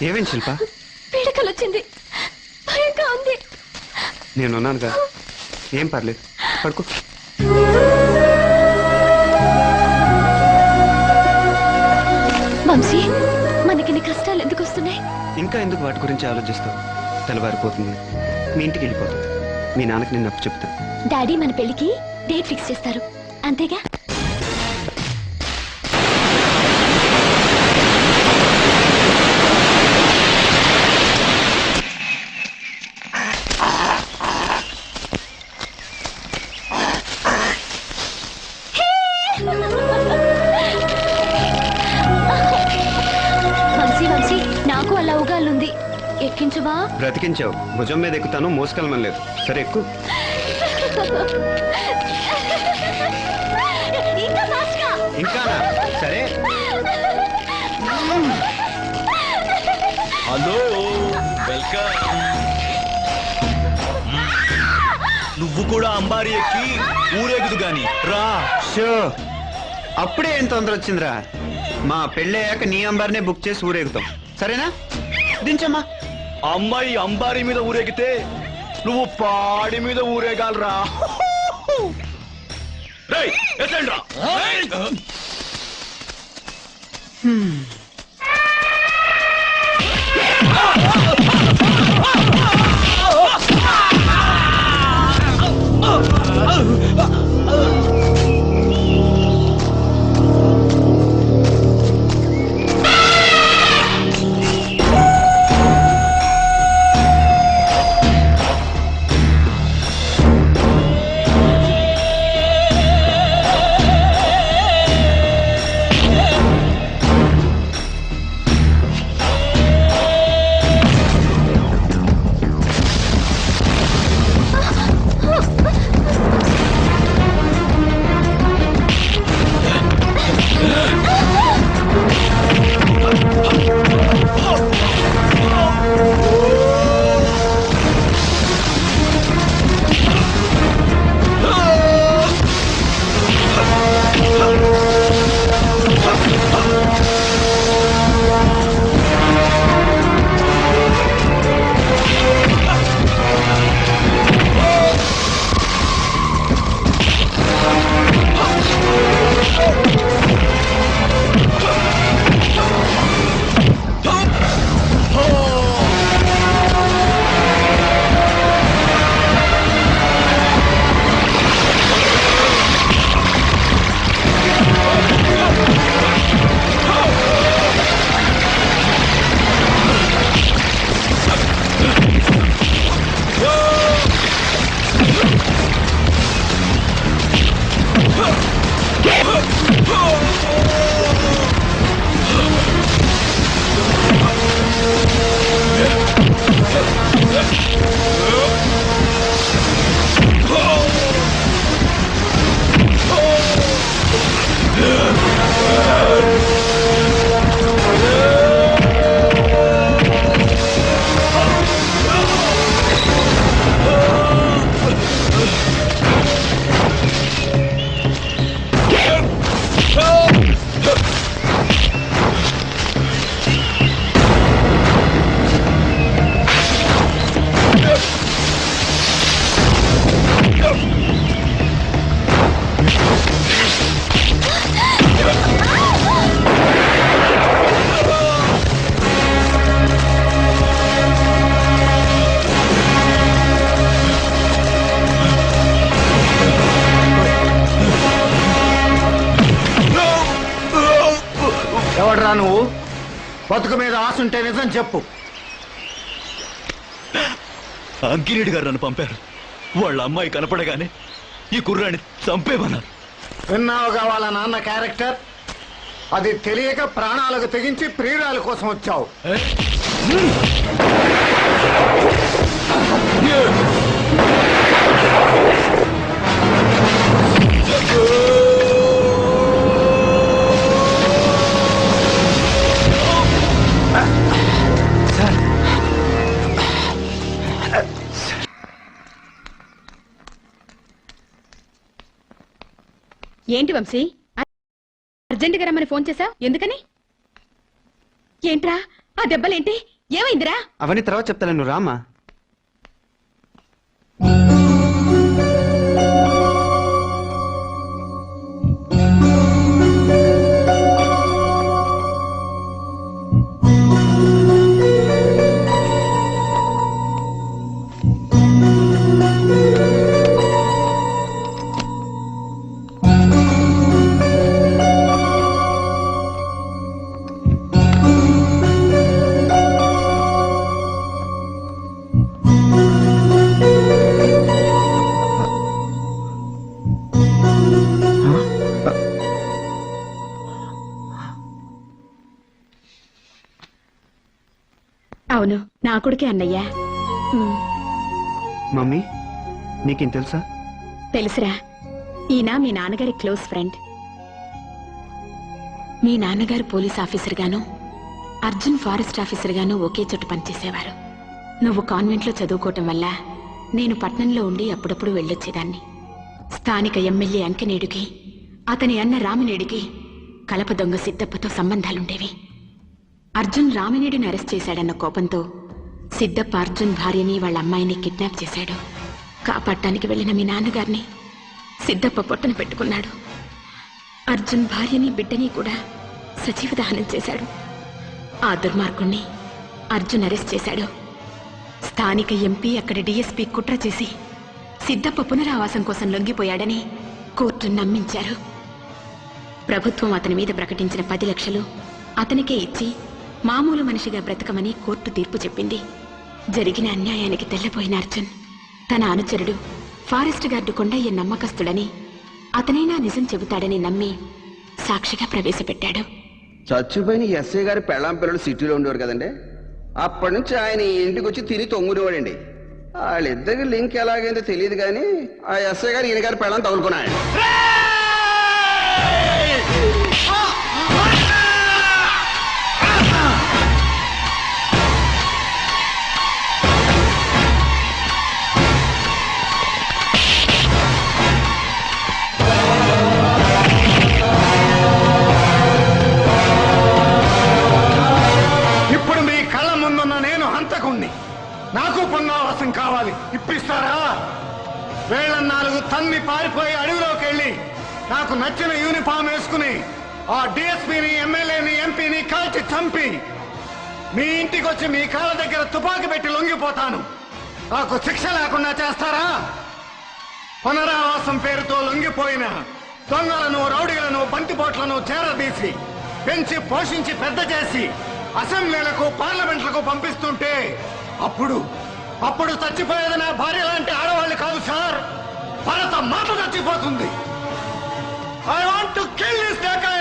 ఏమేం శిల్ప? పీడకలొచ్చింది, భయంగా ఉంది. నేనున్నానుగా, ఏం పర్లేదు, పడుకో. వంశీ, మనకిన్ని కష్టాలు ఎందుకు వస్తున్నాయి? ఇంకా ఎందుకు వాటి గురించి ఆలోచిస్తావు? తెల్లవారిపోతుంది, మీ ఇంటికి వెళ్ళిపోతుంది. మీ నాన్నకి నేను అప్పు చెప్తాను. డాడీ మన పెళ్లికి డేట్ ఫిక్స్ చేస్తారు, అంతేగా? వంశీ వంశీ, నాకు అలా ఉగాలుంది, ఎక్కించవా? బ్రతికించావు, భుజం మీద ఎక్కుతాను, మోసుకెళ్ళమని లేదు. సరే ఎక్కు. ఇంకానా? సరే. Hello, welcome. నువ్వు కూడా అంబారీ ఎక్కి ఊరేగుదు గాని రా. షో, అప్పుడే ఏం తొందర వచ్చిందిరా? మా పెళ్ళయ్యాక నీ అంబారినే బుక్ చేసి ఊరేగుతాం, సరేనా? దించమ్మా. అమ్మాయి అంబారీ మీద ఊరేగితే నువ్వు పాడి మీద ఊరేగాలరా. రేయ్, ఎత్తండి రా. ఎవడ్రా నువ్వు? బతుకు మీద ఆశుంటే నిజం చెప్పు. అంకిరెడ్డి గారు నన్ను పంపారు. వాళ్ళ అమ్మాయి కనపడగానే ఈ కుర్రాన్ని చంపేమన్నారు. విన్నావుగా వాళ్ళ నాన్న క్యారెక్టర్? అది తెలియక ప్రాణాలకు తెగించి ప్రియురాల కోసం వచ్చావు. ఏంటి వంశీ, అర్జెంటుగా రమ్మని ఫోన్ చేశావు? ఎందుకని? ఏంట్రా ఆ దెబ్బలేంటి? ఏమైందిరా? అవన్నీ తర్వాత చెప్తాను, నువ్వు రామా. అవును, నా కొడుకే అన్నయ్య. మమ్మీ, నీకేం తెలుసా? తెలుసురా, ఈయన మీ నాన్నగారి క్లోజ్ ఫ్రెండ్. మీ నాన్నగారు పోలీస్ ఆఫీసర్ గాను, అర్జున్ ఫారెస్ట్ ఆఫీసర్ గాను ఒకే చోట పనిచేసేవారు. నువ్వు కాన్వెంట్లో చదువుకోవటం వల్ల నేను పట్నంలో ఉండి అప్పుడప్పుడు వెళ్ళొచ్చేదాన్ని. స్థానిక ఎమ్మెల్యే అంకనేడుకి, అతని అన్న రామినేడికి కలప దొంగ సిద్ధప్పతో సంబంధాలుండేవి. అర్జున్ రామినేడిని అరెస్ట్ చేశాడన్న కోపంతో సిద్ధప్ప అర్జున్ భార్యని వాళ్ళ అమ్మాయిని కిడ్నాప్ చేశాడు. కాపాడటానికి వెళ్లిన మీ నాన్నగారిని సిద్ధప్ప పొట్టన పెట్టుకున్నాడు. అర్జున్ భార్యని బిడ్డని కూడా సజీవ దహనం చేశాడు. ఆ దుర్మార్గుణ్ణి అర్జున్ అరెస్ట్ చేశాడు. స్థానిక ఎంపీ, అక్కడి డీఎస్పీ కుట్ర చేసి సిద్ధప్ప పునరావాసం కోసం లొంగిపోయాడని కోర్టు నమ్మించారు. ప్రభుత్వం అతని మీద ప్రకటించిన 10 లక్షలు అతనికే ఇచ్చి మామూలు మనిషిగా బ్రతకమని కోర్టు తీర్పు చెప్పింది. జరిగిన అన్యాయానికి తెల్లపోయిన అర్జున్ తన అనుచరుడు ఫారెస్ట్ గార్డు కొండయ్య నమ్మకస్తుడని, అతనైనా నిజం చెబుతాడని నమ్మి సాక్షిగా ప్రవేశపెట్టాడు. చచ్చిపోయిన ఎస్ఐ గారి పెళ్ళాం పిల్లలు సిటీలో ఉండేవారు కదండి. అప్పటి నుంచి ఆయన ఈ ఇంటికి వచ్చి తిని తొంగునేవాడండి. వాళ్ళిద్దరికి లింక్ ఎలాగైందో తెలియదు కానీ ఆ ఎస్ఐ గారు ఈయన గారి పెళ్ళాం తగులుకున్నాడు. ఇప్పుడు మీ కళ్ళ ముందున్న నేను హంతకుణ్ణి. నాకు పునరావాసం కావాలి, ఇప్పిస్తారా? వేళ్ళ 4 తన్ని పారిపోయి అడవిలోకి వెళ్ళి నాకు నచ్చిన యూనిఫామ్ వేసుకుని ఆ డిఎస్పీని, ఎమ్మెల్యేని, ఎంపీని కాల్చి చంపి మీ ఇంటికి వచ్చి మీ కాళ్ళ దగ్గర తుపాకీ పెట్టి లొంగిపోతాను. నాకు శిక్ష లేకుండా చేస్తారా? పునరావాసం పేరుతో లొంగిపోయిన దొంగలను, రౌడీలను, బంతిపోట్లను చేరదీసి పెంచి పోషించి పెద్ద చేసి అసెంబ్లీలకు, పార్లమెంట్లకు పంపిస్తుంటే అప్పుడు చచ్చిపోయేది నా భార్య లాంటి ఆడవాళ్ళు కాదు సార్, భరత మాత చచ్చిపోతుంది. I want to kill this డకాయ్.